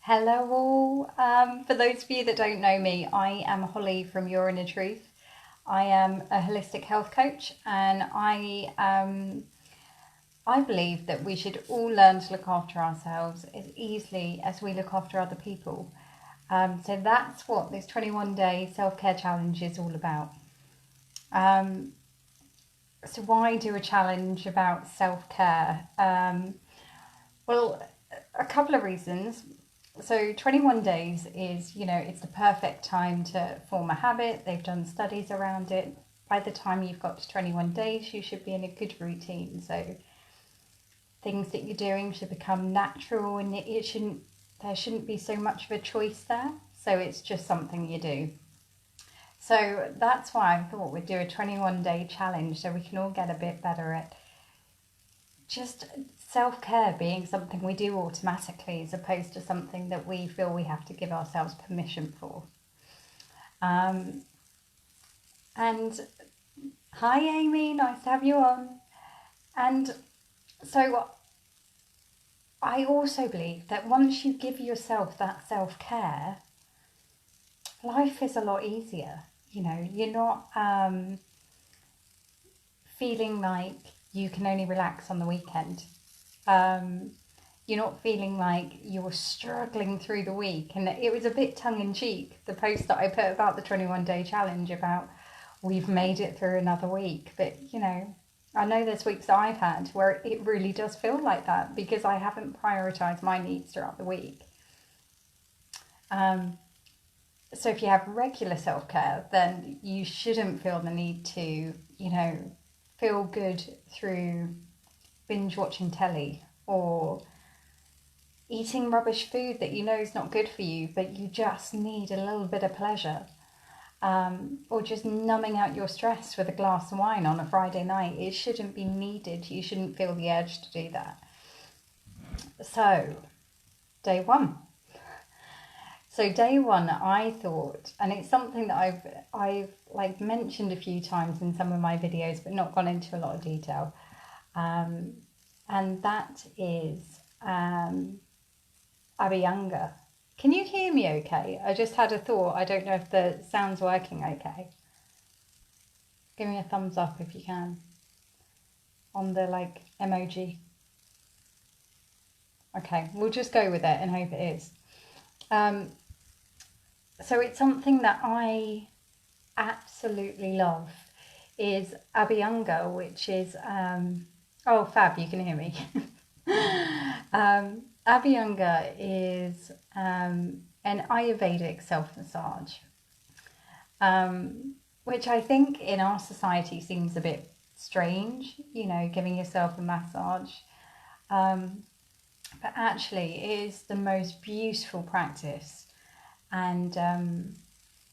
Hello all. For those of you that don't know me, I am Holly from Your Inner Truth. I am a holistic health coach, and I believe that we should all learn to look after ourselves as easily as we look after other people. So that's what this 21-day self-care challenge is all about. So why do a challenge about self-care? Well, a couple of reasons. So 21 days is, it's the perfect time to form a habit. They've done studies around it. By the time you've got to 21 days, you should be in a good routine. So things that you're doing should become natural, and there shouldn't be so much of a choice there. So it's just something you do. So that's why I thought we'd do a 21-day challenge so we can all get a bit better at just self-care being something we do automatically as opposed to something that we feel we have to give ourselves permission for. Um, and hi Amy, nice to have you on. And so I also believe that once you give yourself that self-care, life is a lot easier. You're not feeling like you can only relax on the weekend. You're not feeling like you're struggling through the week. And it was a bit tongue-in-cheek, the post that I put about the 21-day challenge, about we've made it through another week. But, I know there's weeks that I've had where it really does feel like that because I haven't prioritised my needs throughout the week. So if you have regular self-care, then you shouldn't feel the need to, feel good through binge watching telly or eating rubbish food that you know is not good for you, but you just need a little bit of pleasure. Or just numbing out your stress with a glass of wine on a Friday night. It shouldn't be needed. You shouldn't feel the urge to do that. So, day one. So day one, I thought, and it's something that I've like mentioned a few times in some of my videos, but not gone into a lot of detail. And that is Abhyanga. Can you hear me okay? I just had a thought. I don't know if the sound's working okay. Give me a thumbs up if you can on the emoji. Okay, we'll just go with it and hope it is. So it's something that I absolutely love is Abhyanga, which is, oh fab, you can hear me. Abhyanga is an Ayurvedic self-massage, which I think in our society seems a bit strange, giving yourself a massage. But actually it is the most beautiful practice. And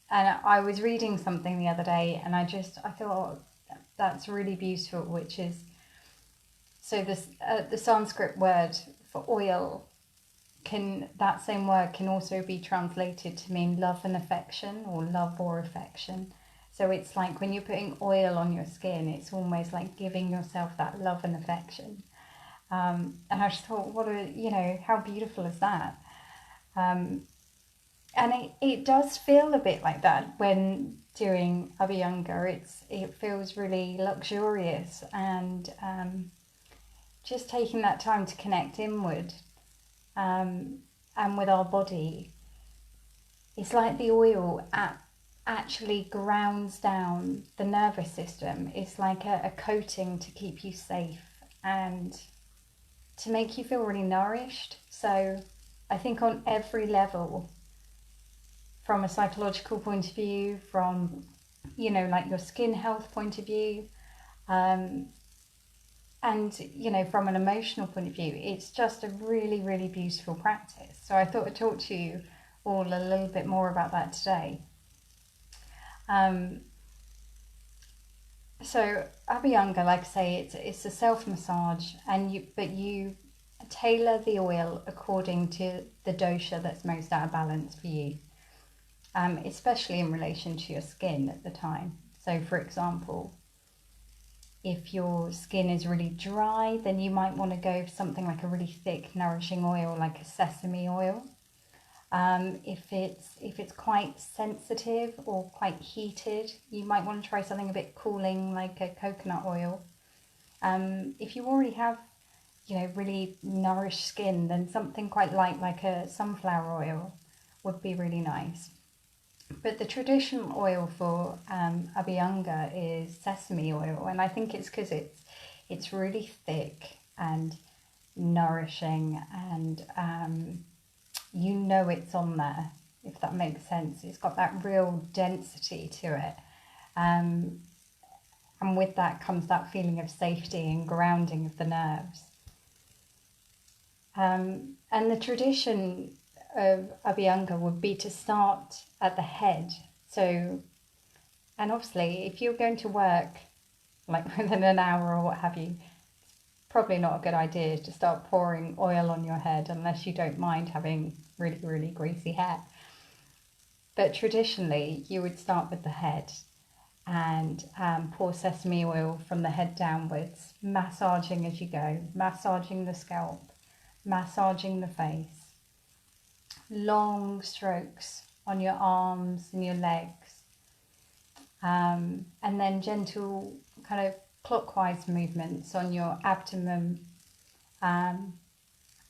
I was reading something the other day and I thought that's really beautiful, which is, so the Sanskrit word for oil, that same word can also be translated to mean love and affection, or love or affection. So it's like when you're putting oil on your skin, it's almost like giving yourself that love and affection. And I just thought, how beautiful is that? And it does feel a bit like that when doing Abhyanga. It feels really luxurious, and just taking that time to connect inward and with our body. It's like the oil actually grounds down the nervous system. It's like a coating to keep you safe and to make you feel really nourished. So I think on every level, from a psychological point of view, from, your skin health point of view, and, from an emotional point of view, it's just a really, really beautiful practice. So I thought I'd talk to you all a little bit more about that today. So Abhyanga, like I say, it's a self-massage, but you tailor the oil according to the dosha that's most out of balance for you. Especially in relation to your skin at the time. So for example, if your skin is really dry, then you might want to go for something like a really thick, nourishing oil, like a sesame oil. If it's quite sensitive or quite heated, you might want to try something a bit cooling like a coconut oil. If you already have, really nourished skin, then something quite light like a sunflower oil would be really nice. But the traditional oil for Abhyanga is sesame oil, and I think it's because it's really thick and nourishing, and it's on there, if that makes sense. It's got that real density to it, and with that comes that feeling of safety and grounding of the nerves. And the tradition of Abhyanga would be to start at the head. So, and obviously, if you're going to work like within an hour or what have you, probably not a good idea to start pouring oil on your head unless you don't mind having really, really greasy hair. But traditionally, you would start with the head and pour sesame oil from the head downwards, massaging as you go, massaging the scalp, massaging the face, long strokes on your arms and your legs, and then gentle kind of clockwise movements on your abdomen, and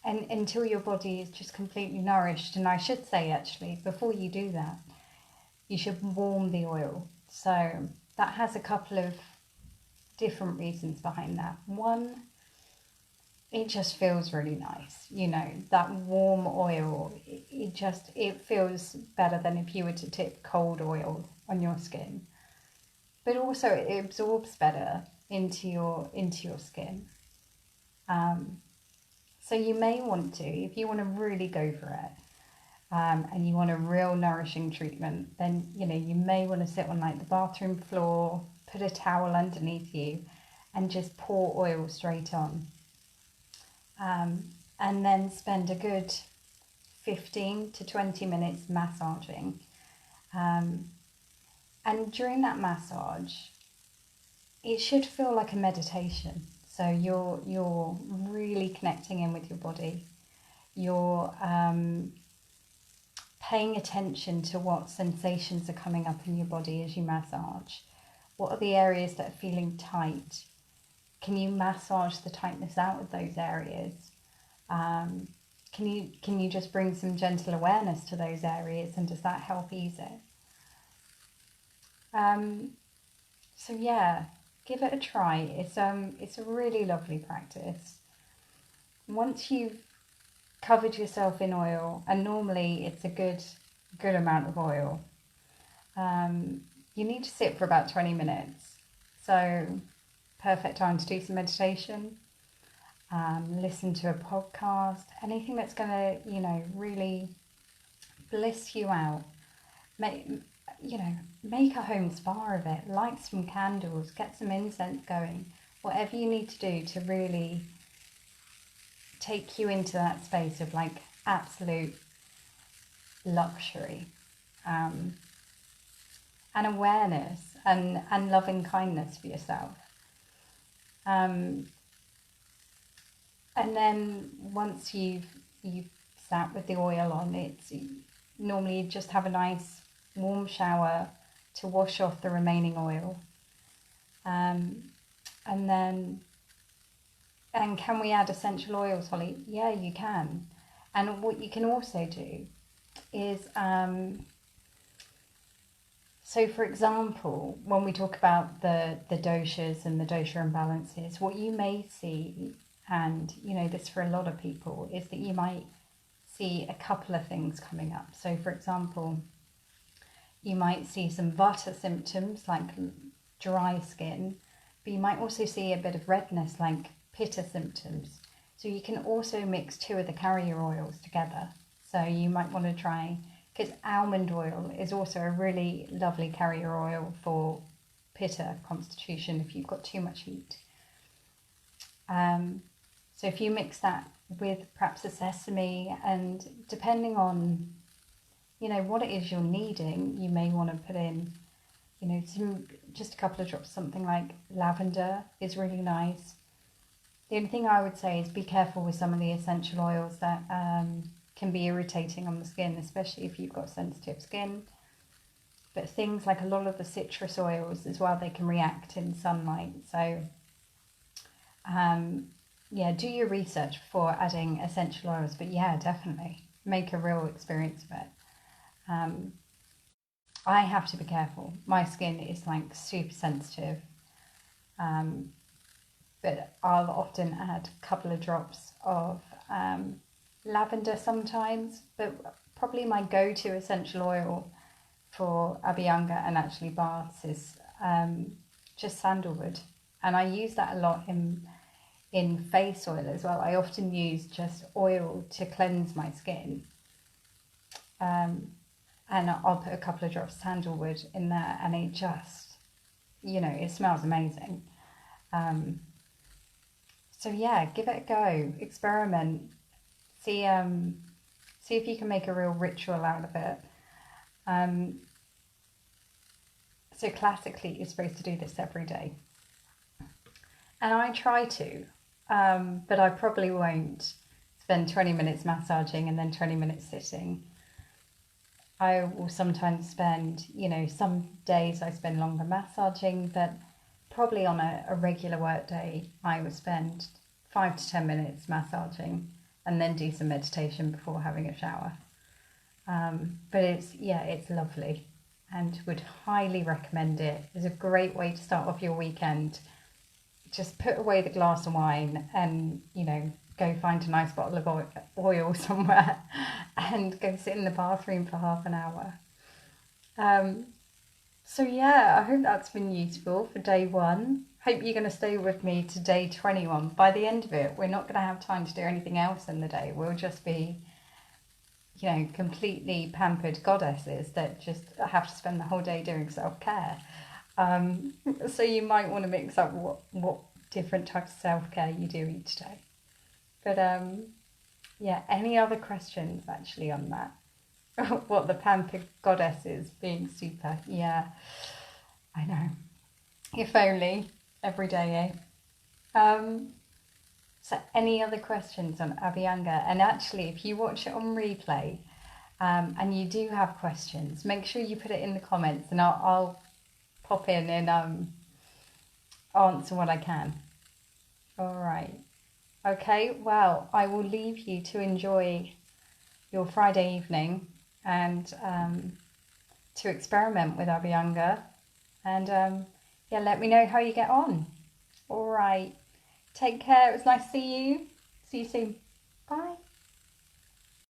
until your body is just completely nourished. And I should say, actually, before you do that, you should warm the oil. So that has a couple of different reasons behind that. One, it just feels really nice, that warm oil, it feels better than if you were to tip cold oil on your skin. But also it absorbs better into your skin. So you may want to, if you want to really go for it, and you want a real nourishing treatment, then you may want to sit on like the bathroom floor, put a towel underneath you, and just pour oil straight on. And then spend a good 15 to 20 minutes massaging. And during that massage, it should feel like a meditation. So you're really connecting in with your body. You're paying attention to what sensations are coming up in your body as you massage. What are the areas that are feeling tight? Can you massage the tightness out of those areas? Can you just bring some gentle awareness to those areas, and does that help ease it? So yeah, give it a try. It's a really lovely practice. Once you've covered yourself in oil, and normally it's a good amount of oil, you need to sit for about 20 minutes. So perfect time to do some meditation, listen to a podcast, anything that's going to, really bliss you out. Make a home spa of it, light some candles, get some incense going, whatever you need to do to really take you into that space of like absolute luxury, and awareness and loving kindness for yourself. And then once you've sat with the oil on, it's normally you just have a nice warm shower to wash off the remaining oil. And can we add essential oils, Holly? Yeah, you can. And what you can also do is, so for example, when we talk about the doshas and the dosha imbalances, what you may see, and this for a lot of people, is that you might see a couple of things coming up. So for example, you might see some vata symptoms like dry skin, but you might also see a bit of redness like pitta symptoms. So you can also mix two of the carrier oils together. So you might want to try, because almond oil is also a really lovely carrier oil for pitta constitution if you've got too much heat. So if you mix that with perhaps a sesame, and depending on what it is you're needing, you may want to put in just a couple of drops. Something like lavender is really nice. The only thing I would say is be careful with some of the essential oils that can be irritating on the skin, especially if you've got sensitive skin. But things like a lot of the citrus oils as well, they can react in sunlight. So yeah, do your research before adding essential oils, but yeah, definitely make a real experience of it. I have to be careful. My skin is like super sensitive, but I'll often add a couple of drops of lavender sometimes, but probably my go-to essential oil for Abhyanga and actually baths is just sandalwood, and I use that a lot in face oil as well. I often use just oil to cleanse my skin, and I'll put a couple of drops of sandalwood in there, and it just, it smells amazing. So yeah, give it a go, experiment, see if you can make a real ritual out of it. So classically, you're supposed to do this every day, and I try to, but I probably won't spend 20 minutes massaging and then 20 minutes sitting. I will sometimes spend, some days I spend longer massaging, but probably on a regular work day, I would spend 5 to 10 minutes massaging and then do some meditation before having a shower. But it's lovely, and would highly recommend it. It's a great way to start off your weekend. Just put away the glass of wine and, go find a nice bottle of oil somewhere and go sit in the bathroom for half an hour. So yeah, I hope that's been useful for day 1. Hope you're going to stay with me to day 21. By the end of it, we're not going to have time to do anything else in the day. We'll just be, completely pampered goddesses that just have to spend the whole day doing self-care. So you might want to mix up what different types of self-care you do each day. But yeah, any other questions actually on that? What the pampered goddess is being super. Yeah, I know. If only every day, eh? So any other questions on Abhyanga? And actually, if you watch it on replay and you do have questions, make sure you put it in the comments, and I'll pop in and answer what I can. All right. Okay, well, I will leave you to enjoy your Friday evening and to experiment with Abhyanga. And yeah, let me know how you get on. All right. Take care. It was nice to see you. See you soon. Bye.